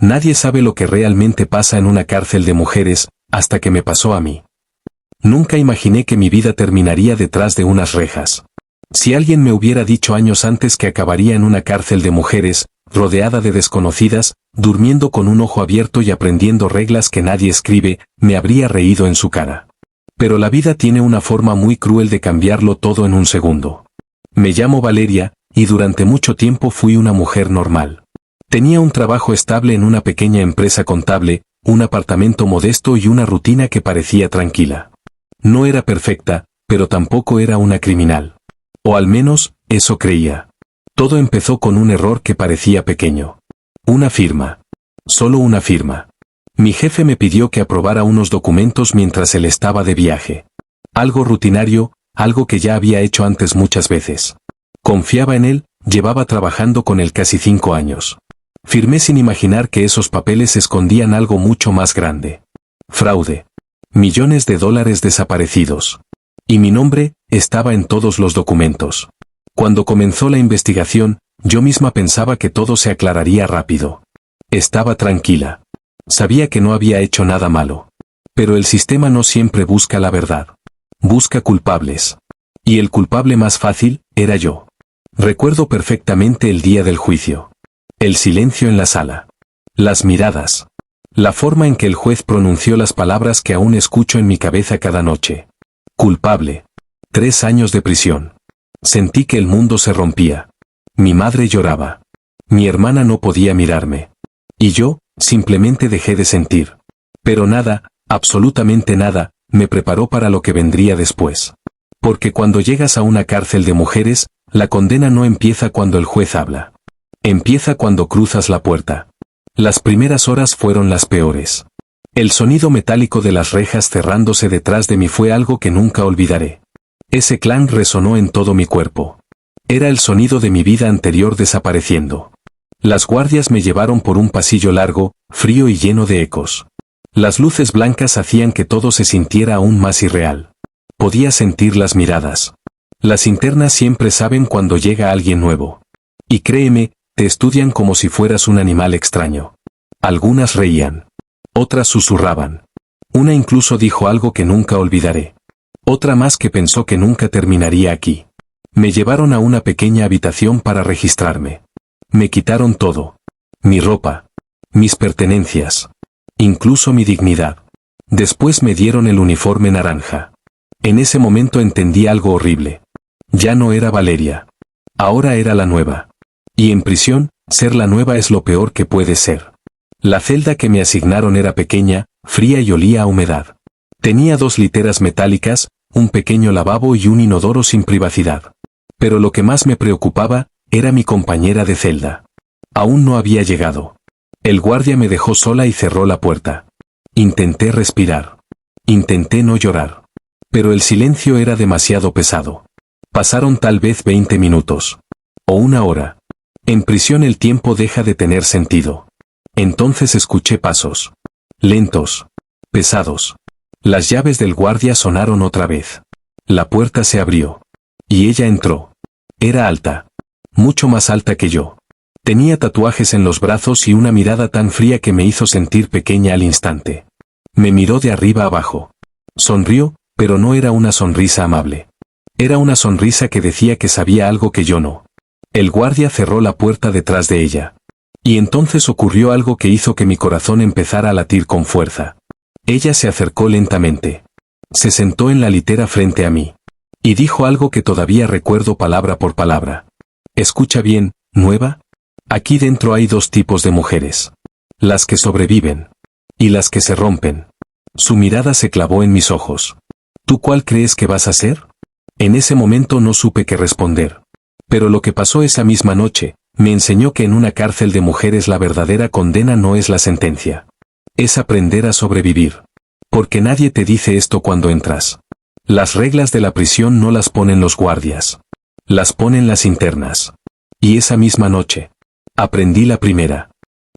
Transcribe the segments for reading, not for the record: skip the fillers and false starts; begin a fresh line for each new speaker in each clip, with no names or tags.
Nadie sabe lo que realmente pasa en una cárcel de mujeres, hasta que me pasó a mí. Nunca imaginé que mi vida terminaría detrás de unas rejas. Si alguien me hubiera dicho años antes que acabaría en una cárcel de mujeres, rodeada de desconocidas, durmiendo con un ojo abierto y aprendiendo reglas que nadie escribe, me habría reído en su cara. Pero la vida tiene una forma muy cruel de cambiarlo todo en un segundo. Me llamo Valeria, y durante mucho tiempo fui una mujer normal. Tenía un trabajo estable en una pequeña empresa contable, un apartamento modesto y una rutina que parecía tranquila. No era perfecta, pero tampoco era una criminal. O al menos, eso creía. Todo empezó con un error que parecía pequeño. Una firma. Solo una firma. Mi jefe me pidió que aprobara unos documentos mientras él estaba de viaje. Algo rutinario, algo que ya había hecho antes muchas veces. Confiaba en él, llevaba trabajando con él casi 5 años. Firmé sin imaginar que esos papeles escondían algo mucho más grande. Fraude. Millones de dólares desaparecidos. Y mi nombre estaba en todos los documentos. Cuando comenzó la investigación, yo misma pensaba que todo se aclararía rápido. Estaba tranquila. Sabía que no había hecho nada malo. Pero el sistema no siempre busca la verdad. Busca culpables. Y el culpable más fácil era yo. Recuerdo perfectamente el día del juicio. El silencio en la sala. Las miradas. La forma en que el juez pronunció las palabras que aún escucho en mi cabeza cada noche. Culpable. 3 años de prisión. Sentí que el mundo se rompía. Mi madre lloraba. Mi hermana no podía mirarme. Y yo, simplemente dejé de sentir. Pero nada, absolutamente nada, me preparó para lo que vendría después. Porque cuando llegas a una cárcel de mujeres, la condena no empieza cuando el juez habla. Empieza cuando cruzas la puerta. Las primeras horas fueron las peores. El sonido metálico de las rejas cerrándose detrás de mí fue algo que nunca olvidaré. Ese clang resonó en todo mi cuerpo. Era el sonido de mi vida anterior desapareciendo. Las guardias me llevaron por un pasillo largo, frío y lleno de ecos. Las luces blancas hacían que todo se sintiera aún más irreal. Podía sentir las miradas. Las internas siempre saben cuando llega alguien nuevo. Y créeme, te estudian como si fueras un animal extraño. Algunas reían. Otras susurraban. Una incluso dijo algo que nunca olvidaré. Otra más que pensó que nunca terminaría aquí. Me llevaron a una pequeña habitación para registrarme. Me quitaron todo. Mi ropa. Mis pertenencias. Incluso mi dignidad. Después me dieron el uniforme naranja. En ese momento entendí algo horrible. Ya no era Valeria. Ahora era la nueva. Y en prisión, ser la nueva es lo peor que puede ser. La celda que me asignaron era pequeña, fría y olía a humedad. Tenía 2 literas metálicas, un pequeño lavabo y un inodoro sin privacidad. Pero lo que más me preocupaba, era mi compañera de celda. Aún no había llegado. El guardia me dejó sola y cerró la puerta. Intenté respirar. Intenté no llorar. Pero el silencio era demasiado pesado. Pasaron tal vez 20 minutos. O 1 hora. En prisión el tiempo deja de tener sentido. Entonces escuché pasos. Lentos. Pesados. Las llaves del guardia sonaron otra vez. La puerta se abrió. Y ella entró. Era alta. Mucho más alta que yo. Tenía tatuajes en los brazos y una mirada tan fría que me hizo sentir pequeña al instante. Me miró de arriba abajo. Sonrió, pero no era una sonrisa amable. Era una sonrisa que decía que sabía algo que yo no. El guardia cerró la puerta detrás de ella. Y entonces ocurrió algo que hizo que mi corazón empezara a latir con fuerza. Ella se acercó lentamente. Se sentó en la litera frente a mí. Y dijo algo que todavía recuerdo palabra por palabra. Escucha bien, nueva. Aquí dentro hay 2 tipos de mujeres. Las que sobreviven. Y las que se rompen. Su mirada se clavó en mis ojos. ¿Tú cuál crees que vas a ser? En ese momento no supe qué responder. Pero lo que pasó esa misma noche, me enseñó que en una cárcel de mujeres la verdadera condena no es la sentencia. Es aprender a sobrevivir. Porque nadie te dice esto cuando entras. Las reglas de la prisión no las ponen los guardias. Las ponen las internas. Y esa misma noche. Aprendí la primera.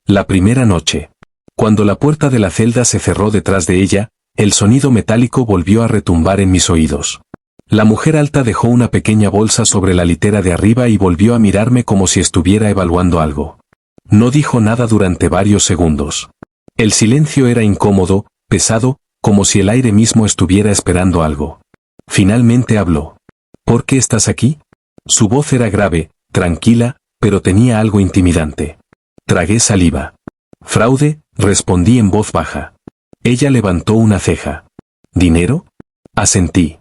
La primera noche. Cuando la puerta de la celda se cerró detrás de ella, el sonido metálico volvió a retumbar en mis oídos. La mujer alta dejó una pequeña bolsa sobre la litera de arriba y volvió a mirarme como si estuviera evaluando algo. No dijo nada durante varios segundos. El silencio era incómodo, pesado, como si el aire mismo estuviera esperando algo. Finalmente habló. ¿Por qué estás aquí? Su voz era grave, tranquila, pero tenía algo intimidante. Tragué saliva. Fraude, respondí en voz baja. Ella levantó una ceja. ¿Dinero? Asentí.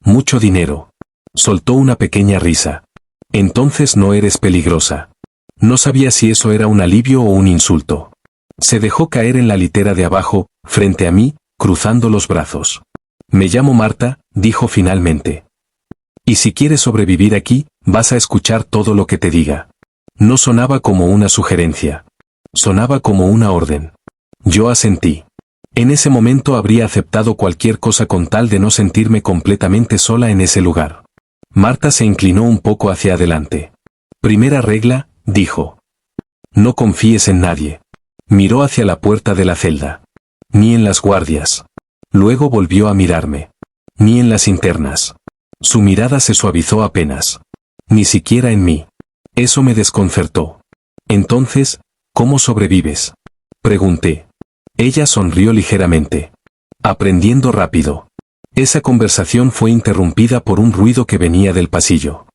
Mucho dinero. Soltó una pequeña risa. Entonces no eres peligrosa. No sabía si eso era un alivio o un insulto. Se dejó caer en la litera de abajo, frente a mí, cruzando los brazos. Me llamo Marta, dijo finalmente. Y si quieres sobrevivir aquí, vas a escuchar todo lo que te diga. No sonaba como una sugerencia. Sonaba como una orden. Yo asentí. En ese momento habría aceptado cualquier cosa con tal de no sentirme completamente sola en ese lugar. Marta se inclinó un poco hacia adelante. Primera regla, dijo. No confíes en nadie. Miró hacia la puerta de la celda. Ni en las guardias. Luego volvió a mirarme. Ni en las internas. Su mirada se suavizó apenas. Ni siquiera en mí. Eso me desconcertó. Entonces, ¿cómo sobrevives? Pregunté. Ella sonrió ligeramente. Aprendiendo rápido. Esa conversación fue interrumpida por un ruido que venía del pasillo.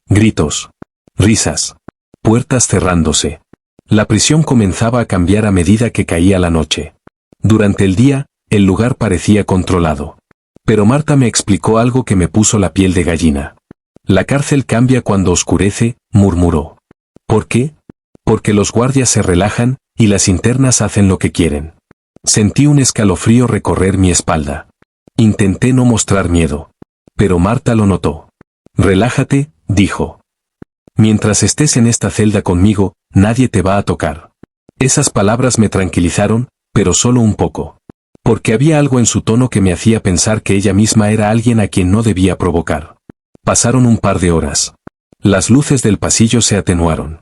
Gritos. Risas. Puertas cerrándose. La prisión comenzaba a cambiar a medida que caía la noche. Durante el día, el lugar parecía controlado. Pero Marta me explicó algo que me puso la piel de gallina. La cárcel cambia cuando oscurece, murmuró. ¿Por qué? Porque los guardias se relajan, y las internas hacen lo que quieren. Sentí un escalofrío recorrer mi espalda. Intenté no mostrar miedo. Pero Marta lo notó. Relájate, dijo. Mientras estés en esta celda conmigo, nadie te va a tocar. Esas palabras me tranquilizaron, pero solo un poco. Porque había algo en su tono que me hacía pensar que ella misma era alguien a quien no debía provocar. Pasaron un par de horas. Las luces del pasillo se atenuaron.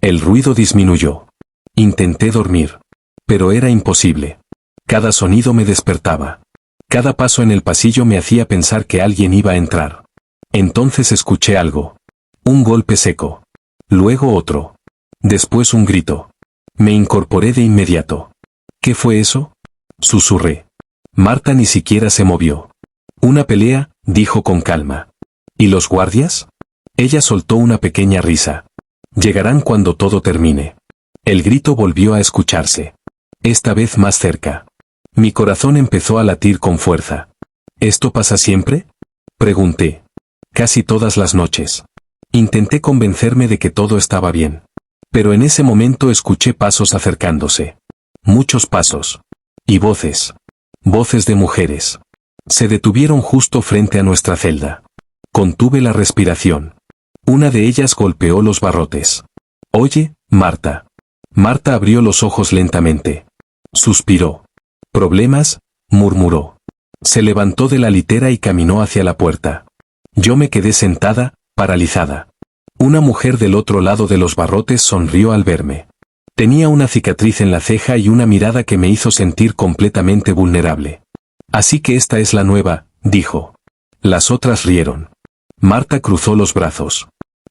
El ruido disminuyó. Intenté dormir. Pero era imposible. Cada sonido me despertaba. Cada paso en el pasillo me hacía pensar que alguien iba a entrar. Entonces escuché algo. Un golpe seco. Luego otro. Después un grito. Me incorporé de inmediato. ¿Qué fue eso? Susurré. Marta ni siquiera se movió. Una pelea, dijo con calma. ¿Y los guardias? Ella soltó una pequeña risa. Llegarán cuando todo termine. El grito volvió a escucharse. Esta vez más cerca. Mi corazón empezó a latir con fuerza. ¿Esto pasa siempre? Pregunté. Casi todas las noches. Intenté convencerme de que todo estaba bien. Pero en ese momento escuché pasos acercándose. Muchos pasos. Y voces. Voces de mujeres. Se detuvieron justo frente a nuestra celda. Contuve la respiración. Una de ellas golpeó los barrotes. Oye, Marta. Marta abrió los ojos lentamente. Suspiró. ¿Problemas? Murmuró. Se levantó de la litera y caminó hacia la puerta. Yo me quedé sentada, paralizada. Una mujer del otro lado de los barrotes sonrió al verme. Tenía una cicatriz en la ceja y una mirada que me hizo sentir completamente vulnerable. Así que esta es la nueva, dijo. Las otras rieron. Marta cruzó los brazos.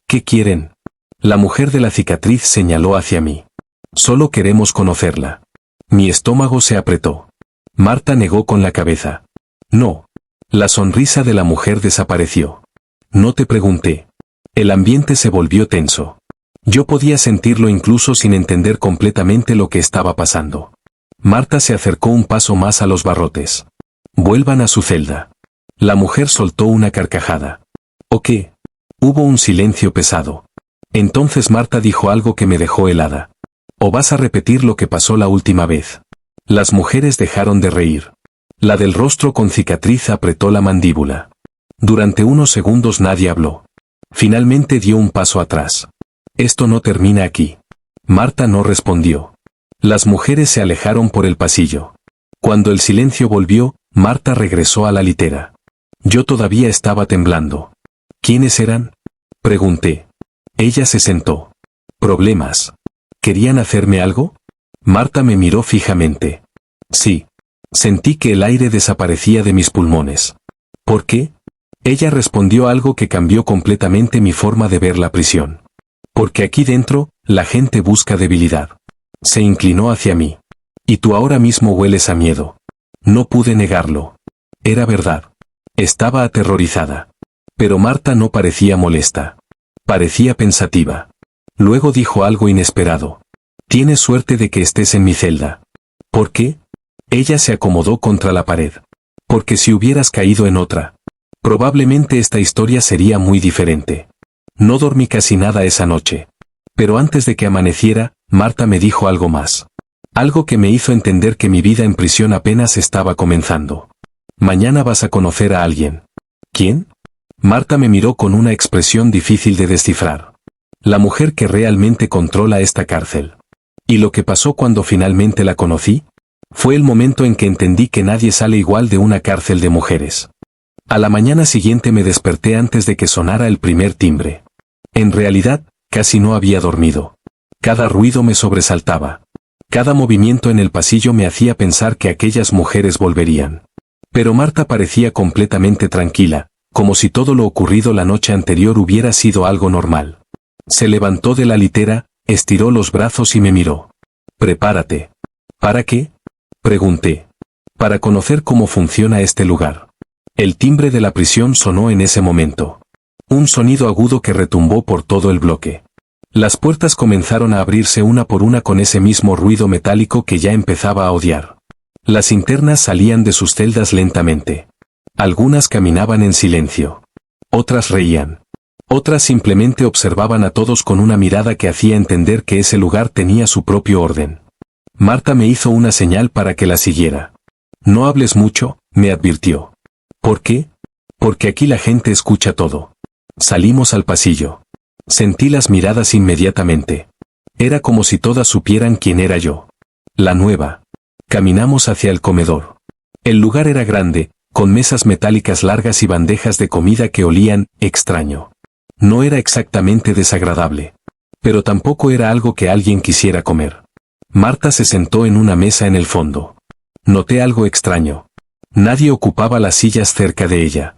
¿Qué quieren? La mujer de la cicatriz señaló hacia mí. Solo queremos conocerla. Mi estómago se apretó. Marta negó con la cabeza. No. La sonrisa de la mujer desapareció. No te pregunté. El ambiente se volvió tenso. Yo podía sentirlo incluso sin entender completamente lo que estaba pasando. Marta se acercó un paso más a los barrotes. Vuelvan a su celda. La mujer soltó una carcajada. ¿O qué? Hubo un silencio pesado. Entonces Marta dijo algo que me dejó helada. ¿O vas a repetir lo que pasó la última vez? Las mujeres dejaron de reír. La del rostro con cicatriz apretó la mandíbula. Durante unos segundos nadie habló. Finalmente dio un paso atrás. Esto no termina aquí. Marta no respondió. Las mujeres se alejaron por el pasillo. Cuando el silencio volvió, Marta regresó a la litera. Yo todavía estaba temblando. ¿Quiénes eran? Pregunté. Ella se sentó. ¿Problemas? ¿Querían hacerme algo? Marta me miró fijamente. Sí. Sentí que el aire desaparecía de mis pulmones. ¿Por qué? Ella respondió algo que cambió completamente mi forma de ver la prisión. Porque aquí dentro, la gente busca debilidad. Se inclinó hacia mí. Y tú ahora mismo hueles a miedo. No pude negarlo. Era verdad. Estaba aterrorizada. Pero Marta no parecía molesta. Parecía pensativa. Luego dijo algo inesperado. Tienes suerte de que estés en mi celda. ¿Por qué? Ella se acomodó contra la pared. Porque si hubieras caído en otra, probablemente esta historia sería muy diferente. No dormí casi nada esa noche. Pero antes de que amaneciera, Marta me dijo algo más. Algo que me hizo entender que mi vida en prisión apenas estaba comenzando. Mañana vas a conocer a alguien. ¿Quién? Marta me miró con una expresión difícil de descifrar. La mujer que realmente controla esta cárcel. ¿Y lo que pasó cuando finalmente la conocí? Fue el momento en que entendí que nadie sale igual de una cárcel de mujeres. A la mañana siguiente me desperté antes de que sonara el primer timbre. En realidad, casi no había dormido. Cada ruido me sobresaltaba. Cada movimiento en el pasillo me hacía pensar que aquellas mujeres volverían. Pero Marta parecía completamente tranquila, como si todo lo ocurrido la noche anterior hubiera sido algo normal. Se levantó de la litera, estiró los brazos y me miró. Prepárate. ¿Para qué? Pregunté. Para conocer cómo funciona este lugar. El timbre de la prisión sonó en ese momento. Un sonido agudo que retumbó por todo el bloque. Las puertas comenzaron a abrirse una por una con ese mismo ruido metálico que ya empezaba a odiar. Las internas salían de sus celdas lentamente. Algunas caminaban en silencio. Otras reían. Otras simplemente observaban a todos con una mirada que hacía entender que ese lugar tenía su propio orden. Marta me hizo una señal para que la siguiera. No hables mucho, me advirtió. ¿Por qué? Porque aquí la gente escucha todo. Salimos al pasillo. Sentí las miradas inmediatamente. Era como si todas supieran quién era yo. La nueva. Caminamos hacia el comedor. El lugar era grande, con mesas metálicas largas y bandejas de comida que olían extraño. No era exactamente desagradable. Pero tampoco era algo que alguien quisiera comer. Marta se sentó en una mesa en el fondo. Noté algo extraño. Nadie ocupaba las sillas cerca de ella.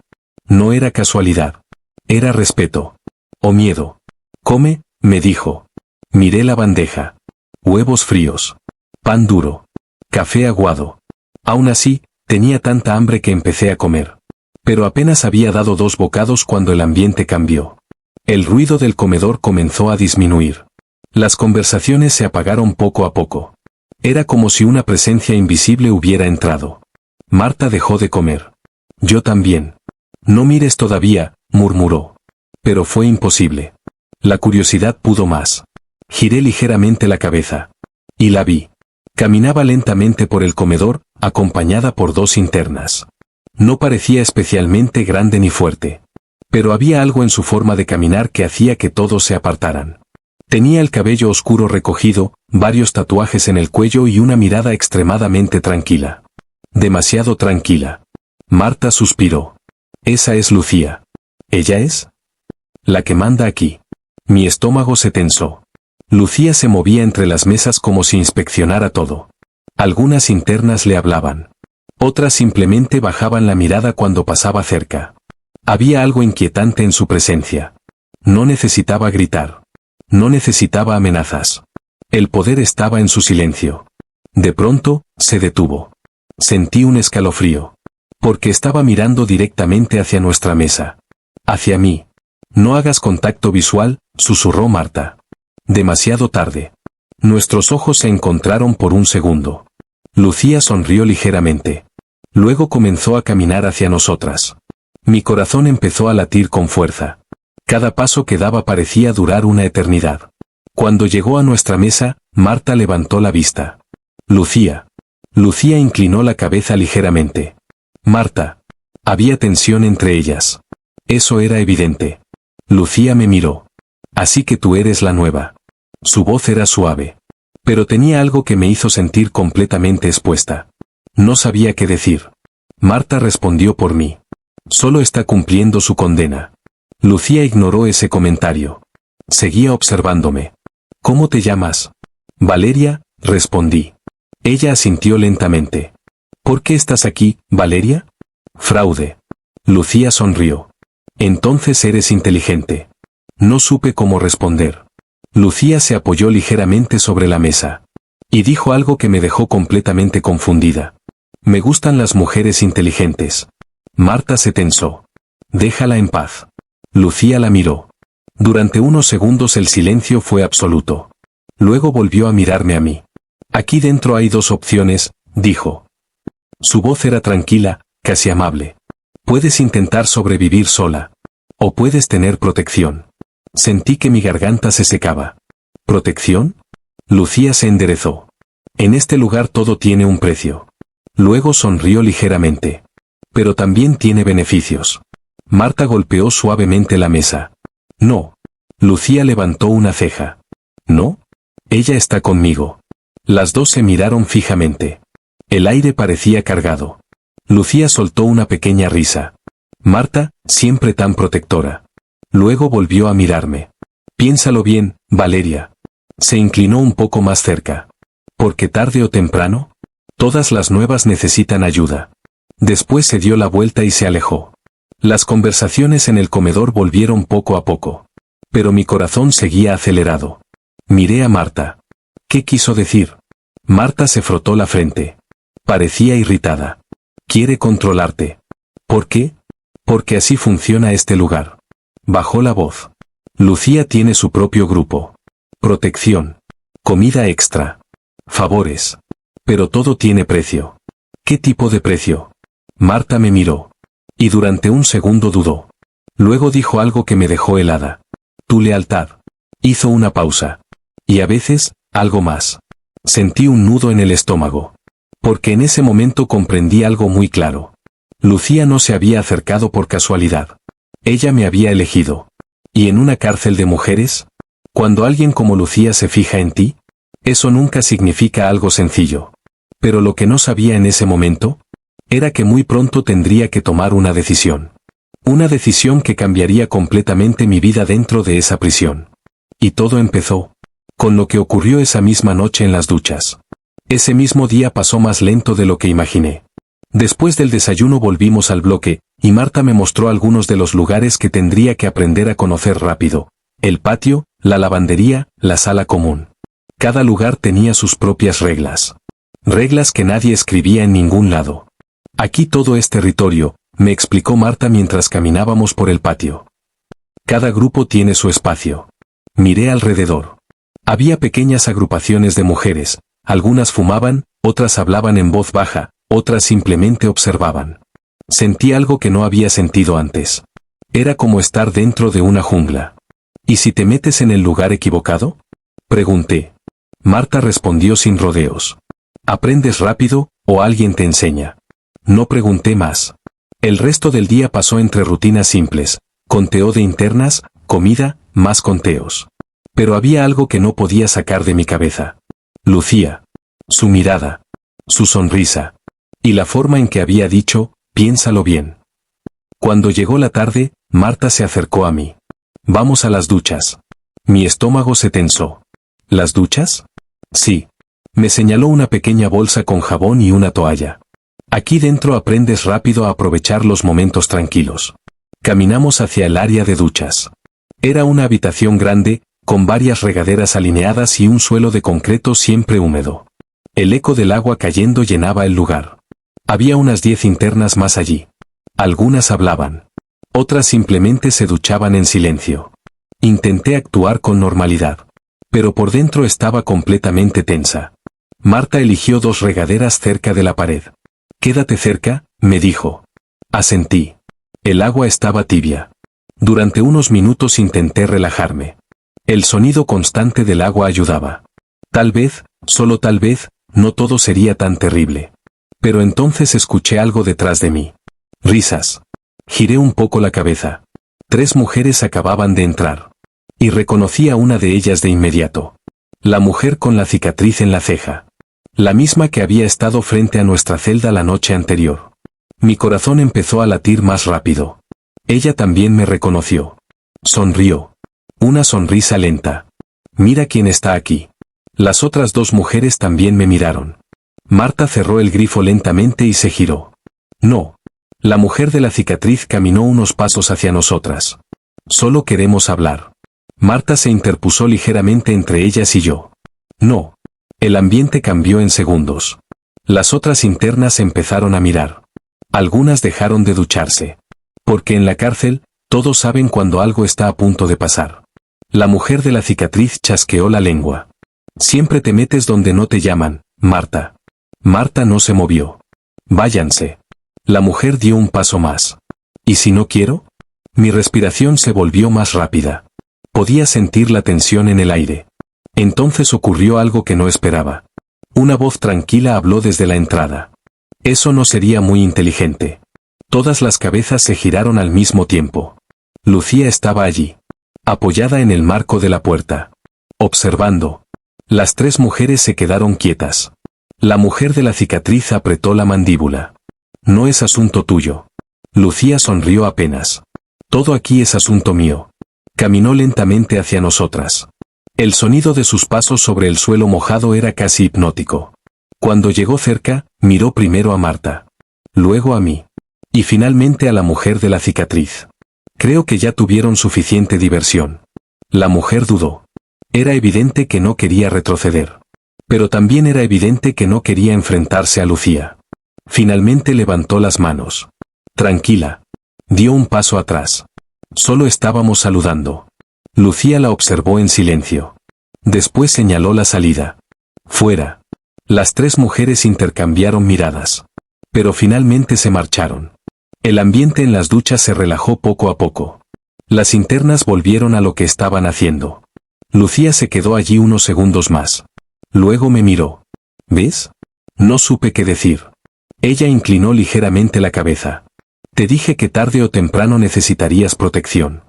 No era casualidad. Era respeto. O miedo. Come, me dijo. Miré la bandeja. Huevos fríos. Pan duro. Café aguado. Aún así, tenía tanta hambre que empecé a comer. Pero apenas había dado 2 bocados cuando el ambiente cambió. El ruido del comedor comenzó a disminuir. Las conversaciones se apagaron poco a poco. Era como si una presencia invisible hubiera entrado. Marta dejó de comer. Yo también. No mires todavía, murmuró. Pero fue imposible. La curiosidad pudo más. Giré ligeramente la cabeza. Y la vi. Caminaba lentamente por el comedor, acompañada por 2 internas. No parecía especialmente grande ni fuerte. Pero había algo en su forma de caminar que hacía que todos se apartaran. Tenía el cabello oscuro recogido, varios tatuajes en el cuello y una mirada extremadamente tranquila. Demasiado tranquila. Marta suspiró. Esa es Lucía. ¿Ella es? La que manda aquí. Mi estómago se tensó. Lucía se movía entre las mesas como si inspeccionara todo. Algunas internas le hablaban. Otras simplemente bajaban la mirada cuando pasaba cerca. Había algo inquietante en su presencia. No necesitaba gritar. No necesitaba amenazas. El poder estaba en su silencio. De pronto, se detuvo. Sentí un escalofrío. Porque estaba mirando directamente hacia nuestra mesa. Hacia mí. No hagas contacto visual, susurró Marta. Demasiado tarde. Nuestros ojos se encontraron por un segundo. Lucía sonrió ligeramente. Luego comenzó a caminar hacia nosotras. Mi corazón empezó a latir con fuerza. Cada paso que daba parecía durar una eternidad. Cuando llegó a nuestra mesa, Marta levantó la vista. Lucía. Lucía inclinó la cabeza ligeramente. Marta. Había tensión entre ellas. Eso era evidente. Lucía me miró. Así que tú eres la nueva. Su voz era suave. Pero tenía algo que me hizo sentir completamente expuesta. No sabía qué decir. Marta respondió por mí. Solo está cumpliendo su condena. Lucía ignoró ese comentario. Seguía observándome. ¿Cómo te llamas? Valeria, respondí. Ella asintió lentamente. ¿Por qué estás aquí, Valeria? Fraude. Lucía sonrió. Entonces eres inteligente. No supe cómo responder. Lucía se apoyó ligeramente sobre la mesa. Y dijo algo que me dejó completamente confundida. Me gustan las mujeres inteligentes. Marta se tensó. Déjala en paz. Lucía la miró. Durante unos segundos el silencio fue absoluto. Luego volvió a mirarme a mí. Aquí dentro hay dos opciones, dijo. Su voz era tranquila, casi amable. Puedes intentar sobrevivir sola. O puedes tener protección. Sentí que mi garganta se secaba. ¿Protección? Lucía se enderezó. En este lugar todo tiene un precio. Luego sonrió ligeramente. Pero también tiene beneficios. Marta golpeó suavemente la mesa. No. Lucía levantó una ceja. ¿No? Ella está conmigo. Las dos se miraron fijamente. El aire parecía cargado. Lucía soltó una pequeña risa. Marta, siempre tan protectora. Luego volvió a mirarme. Piénsalo bien, Valeria. Se inclinó un poco más cerca. Porque tarde o temprano, todas las nuevas necesitan ayuda. Después se dio la vuelta y se alejó. Las conversaciones en el comedor volvieron poco a poco. Pero mi corazón seguía acelerado. Miré a Marta. ¿Qué quiso decir? Marta se frotó la frente. Parecía irritada. Quiere controlarte. ¿Por qué? Porque así funciona este lugar. Bajó la voz. Lucía tiene su propio grupo. Protección. Comida extra. Favores. Pero todo tiene precio. ¿Qué tipo de precio? Marta me miró. Y durante un segundo dudó. Luego dijo algo que me dejó helada. Tu lealtad. Hizo una pausa. Y a veces, algo más. Sentí un nudo en el estómago. Porque en ese momento comprendí algo muy claro. Lucía no se había acercado por casualidad. Ella me había elegido. ¿Y en una cárcel de mujeres? Cuando alguien como Lucía se fija en ti, eso nunca significa algo sencillo. Pero lo que no sabía en ese momento, era que muy pronto tendría que tomar una decisión. Una decisión que cambiaría completamente mi vida dentro de esa prisión. Y todo empezó con lo que ocurrió esa misma noche en las duchas. Ese mismo día pasó más lento de lo que imaginé. Después del desayuno volvimos al bloque, y Marta me mostró algunos de los lugares que tendría que aprender a conocer rápido. El patio, la lavandería, la sala común. Cada lugar tenía sus propias reglas. Reglas que nadie escribía en ningún lado. Aquí todo es territorio, me explicó Marta mientras caminábamos por el patio. Cada grupo tiene su espacio. Miré alrededor. Había pequeñas agrupaciones de mujeres, algunas fumaban, otras hablaban en voz baja, otras simplemente observaban. Sentí algo que no había sentido antes. Era como estar dentro de una jungla. ¿Y si te metes en el lugar equivocado? Pregunté. Marta respondió sin rodeos. ¿Aprendes rápido, o alguien te enseña? No pregunté más. El resto del día pasó entre rutinas simples, conteo de internas, comida, más conteos. Pero había algo que no podía sacar de mi cabeza. Lucía. Su mirada. Su sonrisa. Y la forma en que había dicho, piénsalo bien. Cuando llegó la tarde, Marta se acercó a mí. Vamos a las duchas. Mi estómago se tensó. ¿Las duchas? Sí. Me señaló una pequeña bolsa con jabón y una toalla. Aquí dentro aprendes rápido a aprovechar los momentos tranquilos. Caminamos hacia el área de duchas. Era una habitación grande, con varias regaderas alineadas y un suelo de concreto siempre húmedo. El eco del agua cayendo llenaba el lugar. Había unas 10 internas más allí. Algunas hablaban. Otras simplemente se duchaban en silencio. Intenté actuar con normalidad. Pero por dentro estaba completamente tensa. Marta eligió 2 regaderas cerca de la pared. Quédate cerca, me dijo. Asentí. El agua estaba tibia. Durante unos minutos intenté relajarme. El sonido constante del agua ayudaba. Tal vez, solo tal vez, no todo sería tan terrible. Pero entonces escuché algo detrás de mí. Risas. Giré un poco la cabeza. 3 mujeres acababan de entrar. Y reconocí a una de ellas de inmediato. La mujer con la cicatriz en la ceja. La misma que había estado frente a nuestra celda la noche anterior. Mi corazón empezó a latir más rápido. Ella también me reconoció. Sonrió. Una sonrisa lenta. Mira quién está aquí. Las otras 2 mujeres también me miraron. Marta cerró el grifo lentamente y se giró. No. La mujer de la cicatriz caminó unos pasos hacia nosotras. Solo queremos hablar. Marta se interpuso ligeramente entre ellas y yo. No. El ambiente cambió en segundos. Las otras internas empezaron a mirar. Algunas dejaron de ducharse. Porque en la cárcel, todos saben cuando algo está a punto de pasar. La mujer de la cicatriz chasqueó la lengua. Siempre te metes donde no te llaman, Marta. Marta no se movió. Váyanse. La mujer dio un paso más. ¿Y si no quiero? Mi respiración se volvió más rápida. Podía sentir la tensión en el aire. Entonces ocurrió algo que no esperaba. Una voz tranquila habló desde la entrada. Eso no sería muy inteligente. Todas las cabezas se giraron al mismo tiempo. Lucía estaba allí, apoyada en el marco de la puerta, observando. Las tres mujeres se quedaron quietas. La mujer de la cicatriz apretó la mandíbula. No es asunto tuyo. Lucía sonrió apenas. Todo aquí es asunto mío. Caminó lentamente hacia nosotras. El sonido de sus pasos sobre el suelo mojado era casi hipnótico. Cuando llegó cerca, miró primero a Marta. Luego a mí. Y finalmente a la mujer de la cicatriz. Creo que ya tuvieron suficiente diversión. La mujer dudó. Era evidente que no quería retroceder. Pero también era evidente que no quería enfrentarse a Lucía. Finalmente levantó las manos. Tranquila. Dio un paso atrás. Solo estábamos saludando. Lucía la observó en silencio. Después señaló la salida. Fuera. Las tres mujeres intercambiaron miradas. Pero finalmente se marcharon. El ambiente en las duchas se relajó poco a poco. Las internas volvieron a lo que estaban haciendo. Lucía se quedó allí unos segundos más. Luego me miró. ¿Ves? No supe qué decir. Ella inclinó ligeramente la cabeza. Te dije que tarde o temprano necesitarías protección.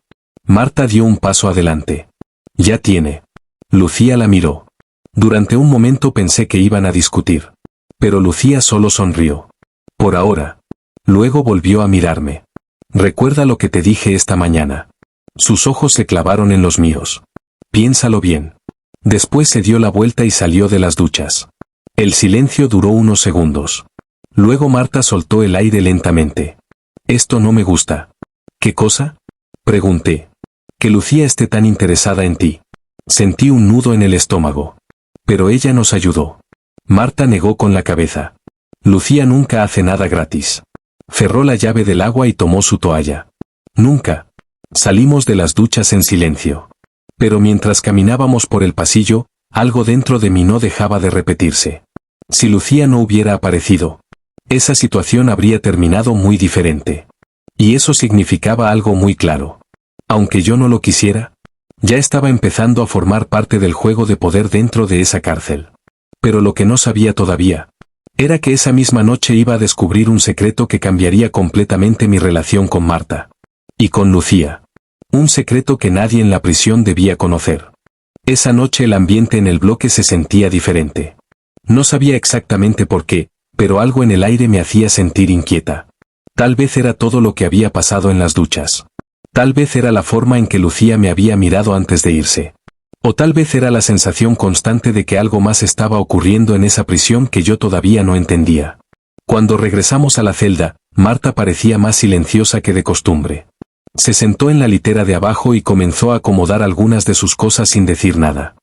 Marta dio un paso adelante. Ya tiene. Lucía la miró. Durante un momento pensé que iban a discutir. Pero Lucía solo sonrió. Por ahora. Luego volvió a mirarme. Recuerda lo que te dije esta mañana. Sus ojos se clavaron en los míos. Piénsalo bien. Después se dio la vuelta y salió de las duchas. El silencio duró unos segundos. Luego Marta soltó el aire lentamente. Esto no me gusta. ¿Qué cosa? Pregunté. Que Lucía esté tan interesada en ti. Sentí un nudo en el estómago. Pero ella nos ayudó. Marta negó con la cabeza. Lucía nunca hace nada gratis. Cerró la llave del agua y tomó su toalla. Nunca. Salimos de las duchas en silencio. Pero mientras caminábamos por el pasillo, algo dentro de mí no dejaba de repetirse. Si Lucía no hubiera aparecido, esa situación habría terminado muy diferente. Y eso significaba algo muy claro. Aunque yo no lo quisiera, ya estaba empezando a formar parte del juego de poder dentro de esa cárcel. Pero lo que no sabía todavía, era que esa misma noche iba a descubrir un secreto que cambiaría completamente mi relación con Marta. Y con Lucía. Un secreto que nadie en la prisión debía conocer. Esa noche el ambiente en el bloque se sentía diferente. No sabía exactamente por qué, pero algo en el aire me hacía sentir inquieta. Tal vez era todo lo que había pasado en las duchas. Tal vez era la forma en que Lucía me había mirado antes de irse. O tal vez era la sensación constante de que algo más estaba ocurriendo en esa prisión que yo todavía no entendía. Cuando regresamos a la celda, Marta parecía más silenciosa que de costumbre. Se sentó en la litera de abajo y comenzó a acomodar algunas de sus cosas sin decir nada.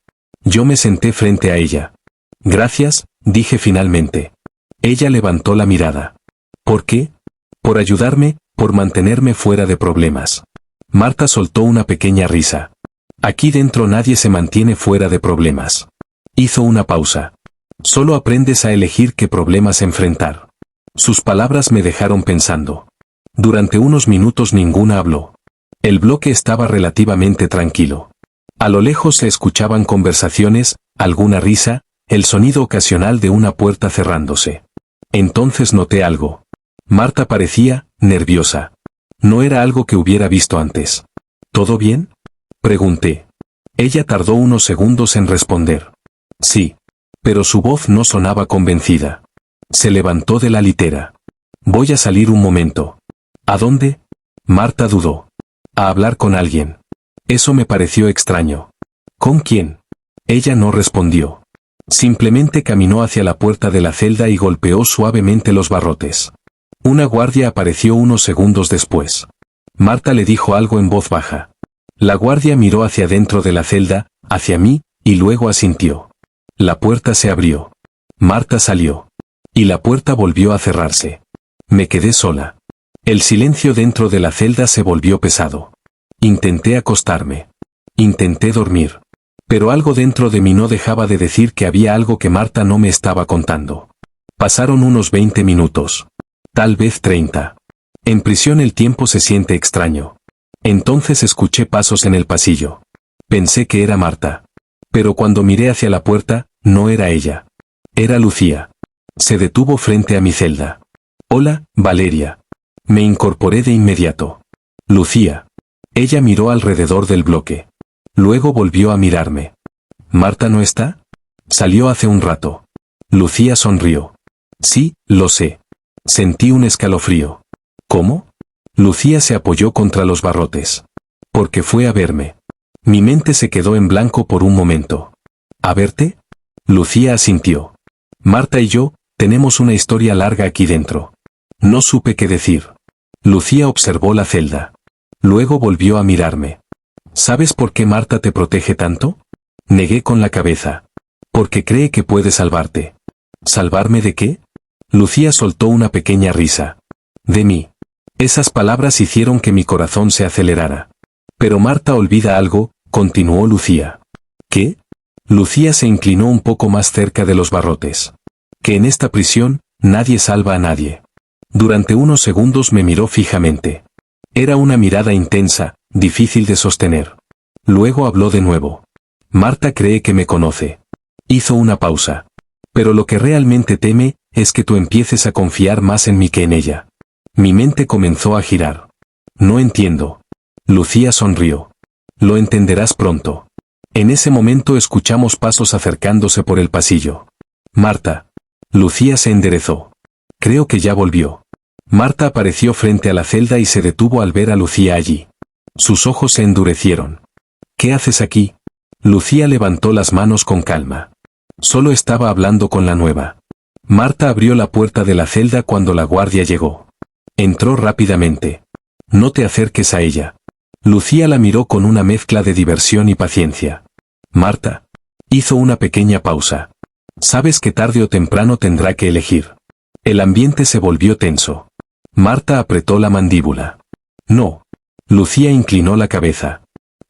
Yo me senté frente a ella. Gracias, dije finalmente. Ella levantó la mirada. ¿Por qué? Por ayudarme, por mantenerme fuera de problemas. Marta soltó una pequeña risa. Aquí dentro nadie se mantiene fuera de problemas. Hizo una pausa. Solo aprendes a elegir qué problemas enfrentar. Sus palabras me dejaron pensando. Durante unos minutos ninguna habló. El bloque estaba relativamente tranquilo. A lo lejos se escuchaban conversaciones, alguna risa, el sonido ocasional de una puerta cerrándose. Entonces noté algo. Marta parecía nerviosa. No era algo que hubiera visto antes. ¿Todo bien? Pregunté. Ella tardó unos segundos en responder. Sí. Pero su voz no sonaba convencida. Se levantó de la litera. Voy a salir un momento. ¿A dónde? Marta dudó. A hablar con alguien. Eso me pareció extraño. ¿Con quién? Ella no respondió. Simplemente caminó hacia la puerta de la celda y golpeó suavemente los barrotes. Una guardia apareció unos segundos después. Marta le dijo algo en voz baja. La guardia miró hacia dentro de la celda, hacia mí, y luego asintió. La puerta se abrió. Marta salió. Y la puerta volvió a cerrarse. Me quedé sola. El silencio dentro de la celda se volvió pesado. Intenté acostarme. Intenté dormir. Pero algo dentro de mí no dejaba de decir que había algo que Marta no me estaba contando. Pasaron unos 20 minutos. Tal vez 30. En prisión el tiempo se siente extraño. Entonces escuché pasos en el pasillo. Pensé que era Marta. Pero cuando miré hacia la puerta, no era ella. Era Lucía. Se detuvo frente a mi celda. Hola, Valeria. Me incorporé de inmediato. Lucía. Ella miró alrededor del bloque. Luego volvió a mirarme. ¿Marta no está? Salió hace un rato. Lucía sonrió. Sí, lo sé. Sentí un escalofrío. ¿Cómo? Lucía se apoyó contra los barrotes. Porque fue a verme. Mi mente se quedó en blanco por un momento. ¿A verte? Lucía asintió. Marta y yo, tenemos una historia larga aquí dentro. No supe qué decir. Lucía observó la celda. Luego volvió a mirarme. ¿Sabes por qué Marta te protege tanto? Negué con la cabeza. Porque cree que puede salvarte. ¿Salvarme de qué? Lucía soltó una pequeña risa. De mí. Esas palabras hicieron que mi corazón se acelerara. Pero Marta olvida algo, continuó Lucía. ¿Qué? Lucía se inclinó un poco más cerca de los barrotes. Que en esta prisión, nadie salva a nadie. Durante unos segundos me miró fijamente. Era una mirada intensa, difícil de sostener. Luego habló de nuevo. Marta cree que me conoce. Hizo una pausa. Pero lo que realmente teme, es que tú empieces a confiar más en mí que en ella. Mi mente comenzó a girar. No entiendo. Lucía sonrió. Lo entenderás pronto. En ese momento escuchamos pasos acercándose por el pasillo. Marta. Lucía se enderezó. Creo que ya volvió. Marta apareció frente a la celda y se detuvo al ver a Lucía allí. Sus ojos se endurecieron. ¿Qué haces aquí? Lucía levantó las manos con calma. Solo estaba hablando con la nueva. Marta abrió la puerta de la celda cuando la guardia llegó. Entró rápidamente. No te acerques a ella. Lucía la miró con una mezcla de diversión y paciencia. Marta. Hizo una pequeña pausa. Sabes que tarde o temprano tendrá que elegir. El ambiente se volvió tenso. Marta apretó la mandíbula. No. Lucía inclinó la cabeza.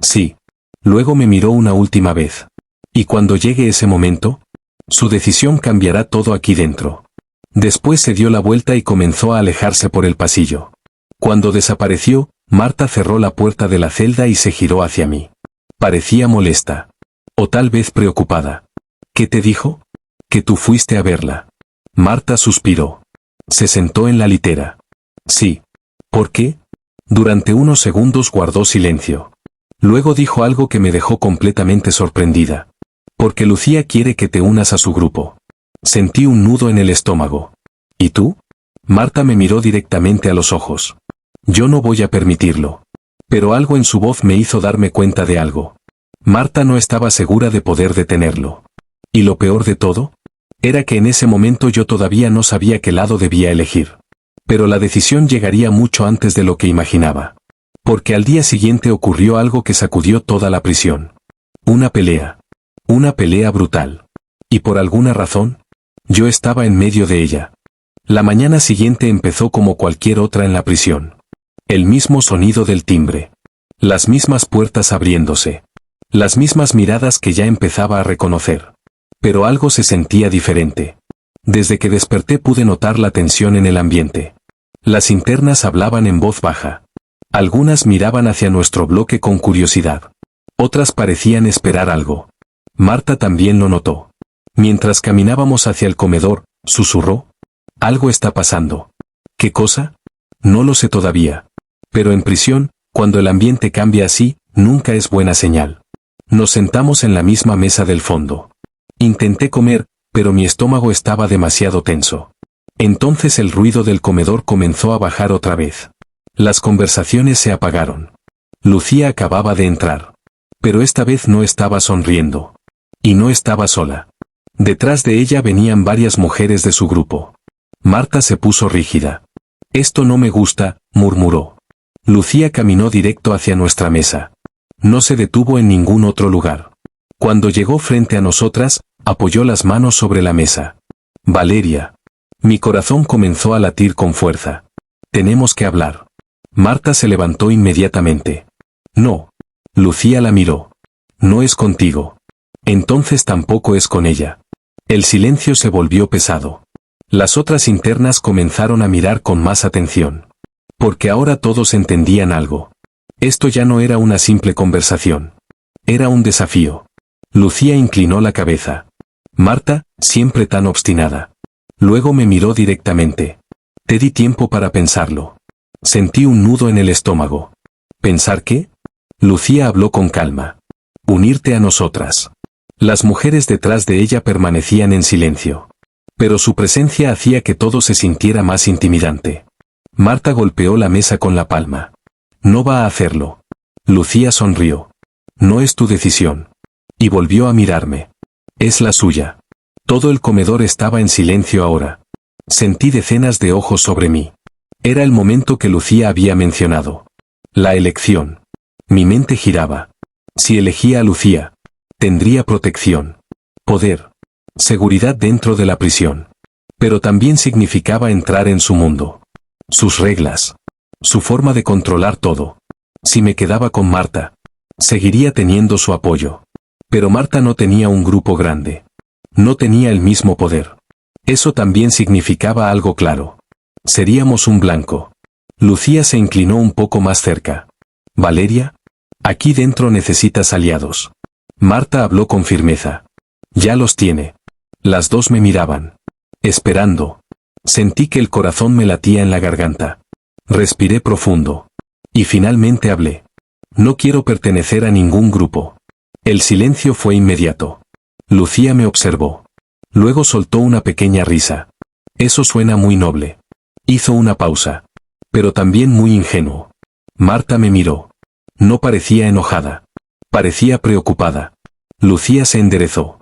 Sí. Luego me miró una última vez. ¿Y cuando llegue ese momento? Su decisión cambiará todo aquí dentro. Después se dio la vuelta y comenzó a alejarse por el pasillo. Cuando desapareció, Marta cerró la puerta de la celda y se giró hacia mí. Parecía molesta. O tal vez preocupada. ¿Qué te dijo? Que tú fuiste a verla. Marta suspiró. Se sentó en la litera. Sí. ¿Por qué? Durante unos segundos guardó silencio. Luego dijo algo que me dejó completamente sorprendida. Porque Lucía quiere que te unas a su grupo. Sentí un nudo en el estómago. ¿Y tú? Marta me miró directamente a los ojos. Yo no voy a permitirlo. Pero algo en su voz me hizo darme cuenta de algo. Marta no estaba segura de poder detenerlo. Y lo peor de todo, era que en ese momento yo todavía no sabía qué lado debía elegir. Pero la decisión llegaría mucho antes de lo que imaginaba. Porque al día siguiente ocurrió algo que sacudió toda la prisión. Una pelea. Una pelea brutal. Y por alguna razón, yo estaba en medio de ella. La mañana siguiente empezó como cualquier otra en la prisión. El mismo sonido del timbre. Las mismas puertas abriéndose. Las mismas miradas que ya empezaba a reconocer. Pero algo se sentía diferente. Desde que desperté pude notar la tensión en el ambiente. Las internas hablaban en voz baja. Algunas miraban hacia nuestro bloque con curiosidad. Otras parecían esperar algo. Marta también lo notó. Mientras caminábamos hacia el comedor, susurró. Algo está pasando. ¿Qué cosa? No lo sé todavía. Pero en prisión, cuando el ambiente cambia así, nunca es buena señal. Nos sentamos en la misma mesa del fondo. Intenté comer, pero mi estómago estaba demasiado tenso. Entonces el ruido del comedor comenzó a bajar otra vez. Las conversaciones se apagaron. Lucía acababa de entrar. Pero esta vez no estaba sonriendo. Y no estaba sola. Detrás de ella venían varias mujeres de su grupo. Marta se puso rígida. Esto no me gusta, murmuró. Lucía caminó directo hacia nuestra mesa. No se detuvo en ningún otro lugar. Cuando llegó frente a nosotras, Apoyó las manos sobre la mesa. Valeria. Mi corazón comenzó a latir con fuerza. Tenemos que hablar. Marta se levantó inmediatamente. No. Lucía la miró. No es contigo. Entonces tampoco es con ella. El silencio se volvió pesado. Las otras internas comenzaron a mirar con más atención. Porque ahora todos entendían algo. Esto ya no era una simple conversación. Era un desafío. Lucía inclinó la cabeza. Marta, siempre tan obstinada. Luego me miró directamente. Te di tiempo para pensarlo. Sentí un nudo en el estómago. ¿Pensar qué? Lucía habló con calma. Unirte a nosotras. Las mujeres detrás de ella permanecían en silencio. Pero su presencia hacía que todo se sintiera más intimidante. Marta golpeó la mesa con la palma. No va a hacerlo. Lucía sonrió. No es tu decisión. Y volvió a mirarme. Es la suya. Todo el comedor estaba en silencio ahora. Sentí decenas de ojos sobre mí. Era el momento que Lucía había mencionado. La elección. Mi mente giraba. Si elegía a Lucía, tendría protección, poder, seguridad dentro de la prisión. Pero también significaba entrar en su mundo. Sus reglas. Su forma de controlar todo. Si me quedaba con Marta, seguiría teniendo su apoyo. Pero Marta no tenía un grupo grande. No tenía el mismo poder. Eso también significaba algo claro. Seríamos un blanco. Lucía se inclinó un poco más cerca. Valeria, aquí dentro necesitas aliados. Marta habló con firmeza. Ya los tiene. Las dos me miraban. Esperando. Sentí que el corazón me latía en la garganta. Respiré profundo. Y finalmente hablé. No quiero pertenecer a ningún grupo. El silencio fue inmediato. Lucía me observó. Luego soltó una pequeña risa. Eso suena muy noble. Hizo una pausa. Pero también muy ingenuo. Marta me miró. No parecía enojada. Parecía preocupada. Lucía se enderezó.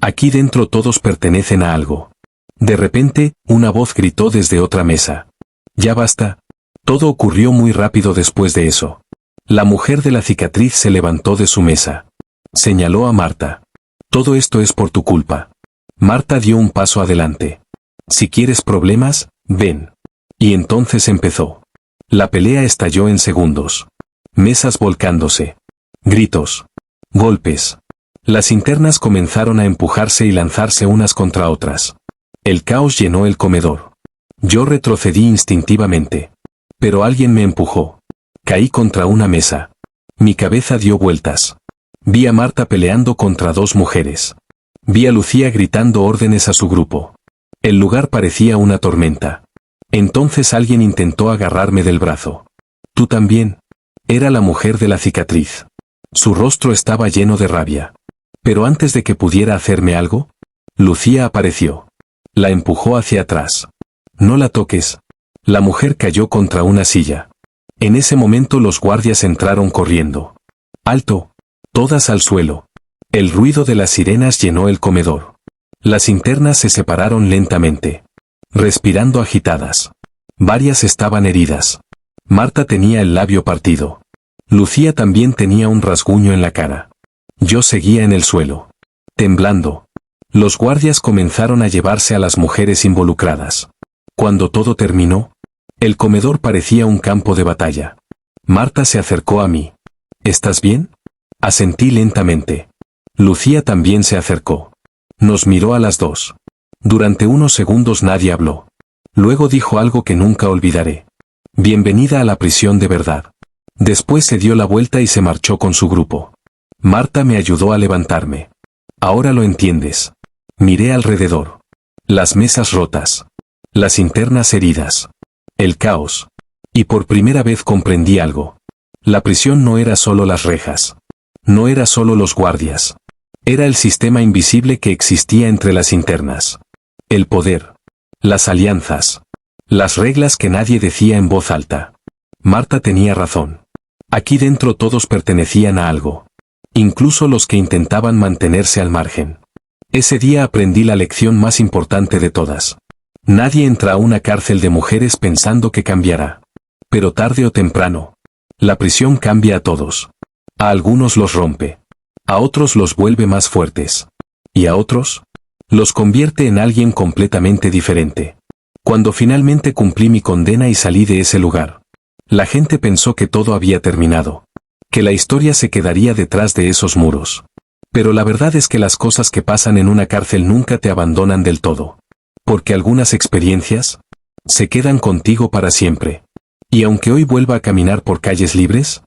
Aquí dentro todos pertenecen a algo. De repente, una voz gritó desde otra mesa. Ya basta. Todo ocurrió muy rápido después de eso. La mujer de la cicatriz se levantó de su mesa. Señaló a Marta. Todo esto es por tu culpa. Marta dio un paso adelante. Si quieres problemas, ven. Y entonces empezó. La pelea estalló en segundos. Mesas volcándose. Gritos. Golpes. Las internas comenzaron a empujarse y lanzarse unas contra otras. El caos llenó el comedor. Yo retrocedí instintivamente. Pero alguien me empujó. Caí contra una mesa. Mi cabeza dio vueltas. Vi a Marta peleando contra dos mujeres. Vi a Lucía gritando órdenes a su grupo. El lugar parecía una tormenta. Entonces alguien intentó agarrarme del brazo. ¿Tú también? Era la mujer de la cicatriz. Su rostro estaba lleno de rabia. Pero antes de que pudiera hacerme algo, Lucía apareció. La empujó hacia atrás. No la toques. La mujer cayó contra una silla. En ese momento los guardias entraron corriendo. ¡Alto! Todas al suelo. El ruido de las sirenas llenó el comedor. Las internas se separaron lentamente. Respirando agitadas. Varias estaban heridas. Marta tenía el labio partido. Lucía también tenía un rasguño en la cara. Yo seguía en el suelo. Temblando. Los guardias comenzaron a llevarse a las mujeres involucradas. Cuando todo terminó, el comedor parecía un campo de batalla. Marta se acercó a mí. ¿Estás bien? Asentí lentamente. Lucía también se acercó. Nos miró a las dos. Durante unos segundos nadie habló. Luego dijo algo que nunca olvidaré. Bienvenida a la prisión de verdad. Después se dio la vuelta y se marchó con su grupo. Marta me ayudó a levantarme. Ahora lo entiendes. Miré alrededor. Las mesas rotas. Las internas heridas. El caos. Y por primera vez comprendí algo. La prisión no era solo las rejas. No era solo los guardias. Era el sistema invisible que existía entre las internas. El poder. Las alianzas. Las reglas que nadie decía en voz alta. Marta tenía razón. Aquí dentro todos pertenecían a algo. Incluso los que intentaban mantenerse al margen. Ese día aprendí la lección más importante de todas. Nadie entra a una cárcel de mujeres pensando que cambiará. Pero tarde o temprano, la prisión cambia a todos. A algunos los rompe. A otros los vuelve más fuertes. ¿Y a otros? Los convierte en alguien completamente diferente. Cuando finalmente cumplí mi condena y salí de ese lugar, la gente pensó que todo había terminado, que la historia se quedaría detrás de esos muros. Pero la verdad es que las cosas que pasan en una cárcel nunca te abandonan del todo. Porque algunas experiencias se quedan contigo para siempre. Y aunque hoy vuelva a caminar por calles libres,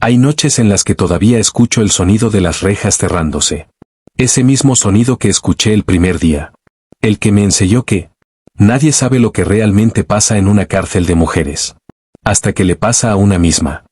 hay noches en las que todavía escucho el sonido de las rejas cerrándose. Ese mismo sonido que escuché el primer día. El que me enseñó que nadie sabe lo que realmente pasa en una cárcel de mujeres. Hasta que le pasa a una misma.